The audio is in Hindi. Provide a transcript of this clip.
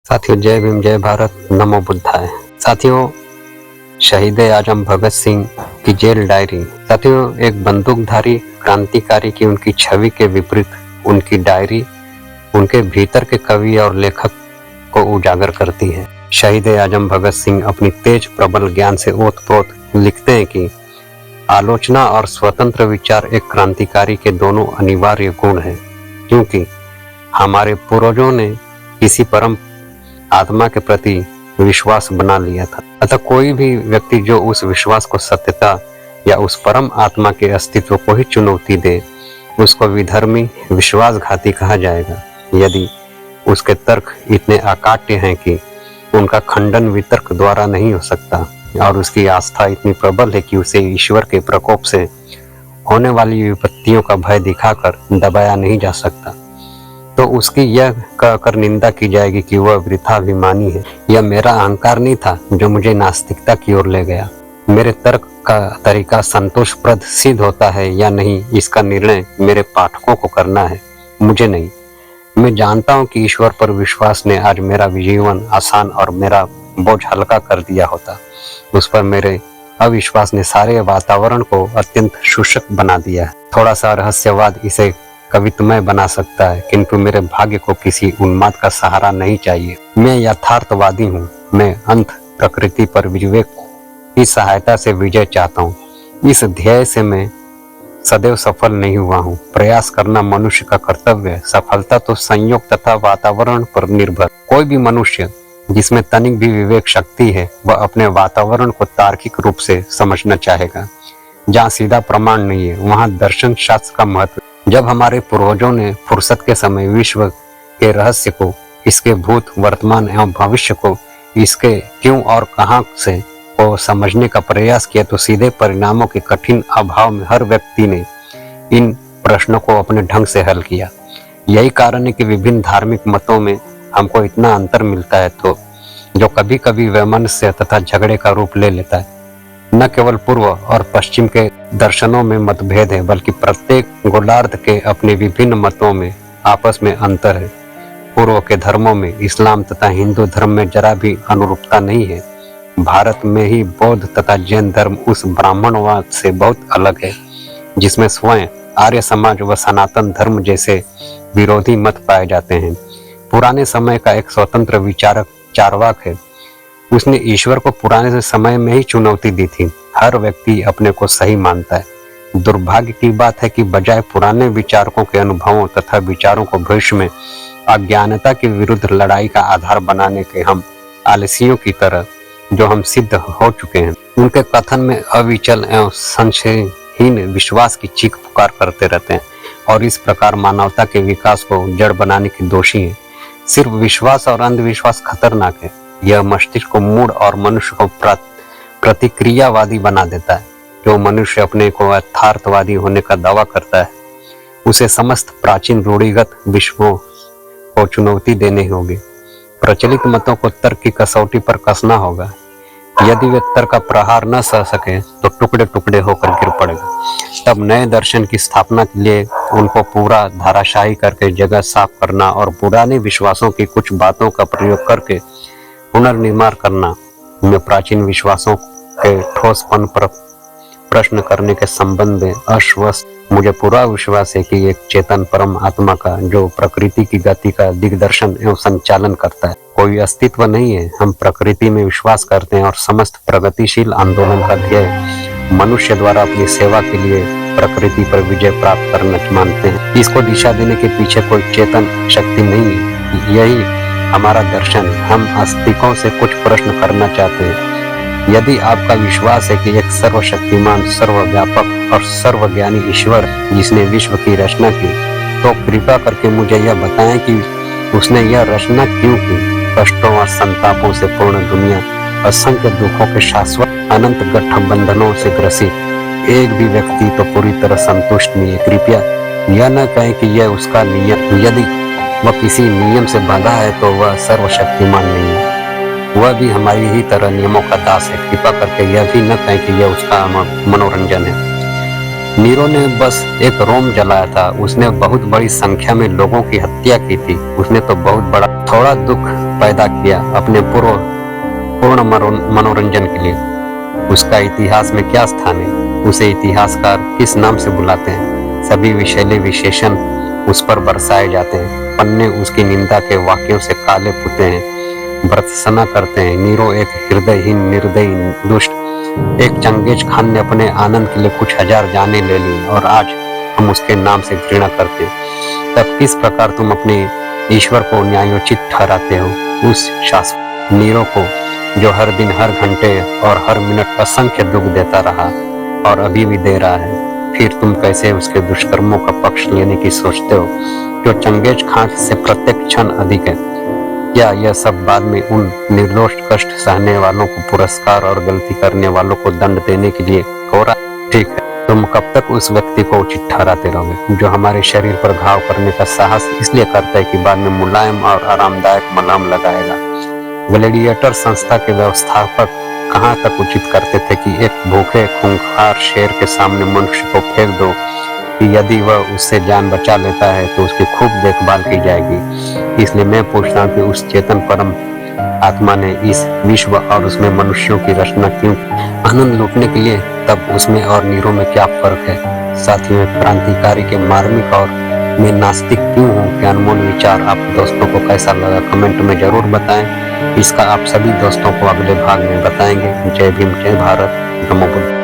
साथियों, जय भीम, जय भारत, नमो बुद्धाय। साथियों, शहीद आजम भगत सिंह की जेल डायरी। साथियों, एक बंदूकधारी क्रांतिकारी की उनकी छवि के विपरीत उनकी डायरी उनके भीतर के कवि और लेखक को उजागर करती है। शहीद आजम भगत सिंह अपनी तेज प्रबल ज्ञान से ओतप्रोत लिखते हैं कि आलोचना और स्वतंत्र विचार एक क्रांतिकारी के दोनों अनिवार्य गुण हैं, क्योंकि हमारे पूर्वजों ने किसी परम आत्मा के प्रति विश्वास बना लिया था। अतः कोई भी व्यक्ति जो उस विश्वास को सत्यता या उस परम आत्मा के अस्तित्व को ही चुनौती दे, उसको विधर्मी, विश्वासघाती कहा जाएगा। यदि उसके तर्क इतने अकाट्य हैं कि उनका खंडन वितर्क द्वारा नहीं हो सकता, और उसकी आस्था इतनी प्रबल है कि उसे ईश्वर के प्रकोप से होने वाली विपत्तियों का भय दिखाकर दबाया नहीं जा सकता, तो उसकी यह कहकर निंदा की जाएगी कि वह वृथाभिमानी है। यह मेरा अहंकार नहीं था जो मुझे नास्तिकता की ओर ले गया। मेरे तर्क का तरीका संतोषप्रद सिद्ध होता है या नहीं, इसका निर्णय मेरे पाठकों को करना है, मुझे नहीं। मैं जानता हूँ कि ईश्वर पर विश्वास ने आज मेरा जीवन आसान और मेरा बोझ हल्का कर दिया होता। उस पर मेरे अविश्वास ने सारे वातावरण को अत्यंत शुष्क बना दिया है। थोड़ा सा रहस्यवाद इसे कवित्वमय बना सकता है, किंतु मेरे भाग्य को किसी उन्माद का सहारा नहीं चाहिए। मैं यथार्थवादी हूँ। मैं अंत प्रकृति पर विवेक की सहायता से विजय चाहता हूँ। इस ध्येय से मैं सदैव सफल नहीं हुआ हूँ। प्रयास करना मनुष्य का कर्तव्य है। सफलता तो संयोग तथा वातावरण पर निर्भर। कोई भी मनुष्य जिसमें तनिक भी विवेक शक्ति है, वह अपने वातावरण को तार्किक रूप से समझना चाहेगा। जहाँ सीधा प्रमाण नहीं है, वहाँ दर्शन शास्त्र का महत्व। जब हमारे पूर्वजों ने फुर्सत के समय विश्व के रहस्य को, इसके भूत, वर्तमान एवं भविष्य को, इसके क्यों और कहाँ से को समझने का प्रयास किया, तो सीधे परिणामों के कठिन अभाव में हर व्यक्ति ने इन प्रश्नों को अपने ढंग से हल किया। यही कारण है कि विभिन्न धार्मिक मतों में हमको इतना अंतर मिलता है, तो जो कभी कभी वैमनस्य तथा झगड़े का रूप ले लेता है। न केवल पूर्व और पश्चिम के दर्शनों में मतभेद है, बल्कि प्रत्येक गोलार्ध के अपने विभिन्न मतों में आपस में अंतर है। पूर्व के धर्मों में इस्लाम तथा हिंदू धर्म में जरा भी अनुरूपता नहीं है। भारत में ही बौद्ध तथा जैन धर्म उस ब्राह्मणवाद से बहुत अलग है, जिसमें स्वयं आर्य समाज व सनातन धर्म जैसे विरोधी मत पाए जाते हैं। पुराने समय का एक स्वतंत्र विचारक चार्वाक है। उसने ईश्वर को पुराने से समय में ही चुनौती दी थी। हर व्यक्ति अपने को सही मानता है। दुर्भाग्य की बात है कि बजाय पुराने विचारकों के अनुभवों तथा विचारों को भविष्य में अज्ञानता के विरुद्ध लड़ाई का आधार बनाने के, हम आलसियों की तरह जो हम सिद्ध हो चुके हैं, उनके कथन में अविचल एवं संशयहीन विश्वास की चीख पुकार करते रहते हैं, और इस प्रकार मानवता के विकास को जड़ बनाने के दोषी हैं। सिर्फ विश्वास और अंधविश्वास खतरनाक है। यह मस्तिष्क को मूड और मनुष्य को प्रतिक्रियावादी बना देता है। जो मनुष्य अपने को यथार्थवादी होने का दावा करता है, उसे समस्त प्राचीन रूढ़िगत विश्वों को चुनौती देनी होगी। प्रचलित मतों को तर्क की कसौटी पर कसना होगा। यदि वे तर्क का प्रहार न सह सके, तो टुकड़े टुकड़े होकर गिर पड़ेगा। तब नए दर्शन की स्थापना के लिए उनको पूरा धाराशाही करके जगह साफ करना और पुराने विश्वासों की कुछ बातों का प्रयोग करके पुनर्निर्माण करना में प्राचीन विश्वासों के ठोसपन पर प्रश्न करने के संबंध में अश्वस्त मुझे पूरा विश्वास है कि एक चेतन परम आत्मा का, जो प्रकृति की गति का दिग्दर्शन एवं संचालन करता है, कोई अस्तित्व नहीं है। हम प्रकृति में विश्वास करते हैं और समस्त प्रगतिशील आंदोलन का ध्येय मनुष्य द्वारा अपनी सेवा के लिए प्रकृति पर विजय प्राप्त करना मानते हैं। इसको दिशा देने के पीछे कोई चेतन शक्ति नहीं है। यही हमारा दर्शन है। हम आस्तिकों से कुछ प्रश्न करना चाहते हैं। यदि आपका विश्वास है कि एक सर्वशक्तिमान, सर्वव्यापक और सर्वज्ञानी ईश्वर जिसने विश्व की रचना की, तो कृपा करके मुझे यह बताएं कि उसने यह रचना क्यों की। कष्टों और संतापों से पूर्ण दुनिया, असंख्य दुखों के शाश्वत अनंत गठबंधनों से ग्रसित एक भी व्यक्ति तो पूरी तरह संतुष्ट नहीं है। कृपया यह न कहें कि यह उसका नियम। यदि वह किसी नियम से बंधा है, तो वह सर्वशक्तिमान नहीं है। वह भी हमारी ही तरह नियमों का दास है। कृपा करके यह भी न कहें कि यह उसका मनोरंजन है। नीरो ने बस एक रोम जलाया था, उसने बहुत बड़ी संख्या में लोगों की हत्या की थी। उसने तो बहुत बड़ा थोड़ा दुख पैदा किया अपने पूर्ण मनोरंजन के लिए। उसका इतिहास में क्या स्थान है? उसे इतिहासकार किस नाम से बुलाते हैं? सभी विषैले विशेषण उस पर बरसाए जाते हैं। पन्ने उसकी निंदा के वाक्यों से काले पुते हैं, भर्त्सना करते हैं। नीरो एक हृदयहीन, निर्दयी, दुष्ट, एक चंगेज खान ने अपने आनंद के लिए कुछ हजार जानें ले ली और आज हम उसके नाम से घृणा करते हैं। तब किस प्रकार तुम अपने ईश्वर को न्यायोचित ठहराते हो? उस शासक नीरो को जो हर दिन, हर घंटे और हर मिनट असंख्य दुख देता रहा और अभी भी दे रहा है, फिर तुम कैसे उसके दुष्कर्मों का पक्ष लेने की सोचते हो, जो चंगेज खान से प्रत्येक क्षण अधिक है? क्या यह सब बाद में उन निर्दोष कष्ट सहने वालों को पुरस्कार और गलती करने वालों को दंड देने के लिए हो रहा? ठीक है, तुम कब तक उस व्यक्ति को उचित ठहराते रहोगे जो हमारे शरीर पर घाव करने का साहस इसलिए करता है कि बाद में मुलायम और आरामदायक मलहम लगाएगा? ग्लैडिएटर संस्था के व्यवस्थापक कहाँ तक उचित करते थे कि एक भूखे खूंखार शेर के सामने मनुष्य को फेंक दो कि यदि वह उससे जान बचा लेता है तो उसकी खूब देखभाल की जाएगी। इसलिए मैं पूछता हूँ कि उस चेतन परम आत्मा ने इस विश्व और उसमें मनुष्यों की रचना क्यों? आनंद लूटने के लिए तब उसमें और नीरो में क्या फर्क है? साथियों, क्रांतिकारी के मार्मिक और मैं नास्तिक क्यों हूँ के अनमोल विचार आप दोस्तों को कैसा लगा कमेंट में जरूर बताएं। इसका आप सभी दोस्तों को अगले भाग में बताएंगे। जय भीम, जय भारत, नमो बुद्ध।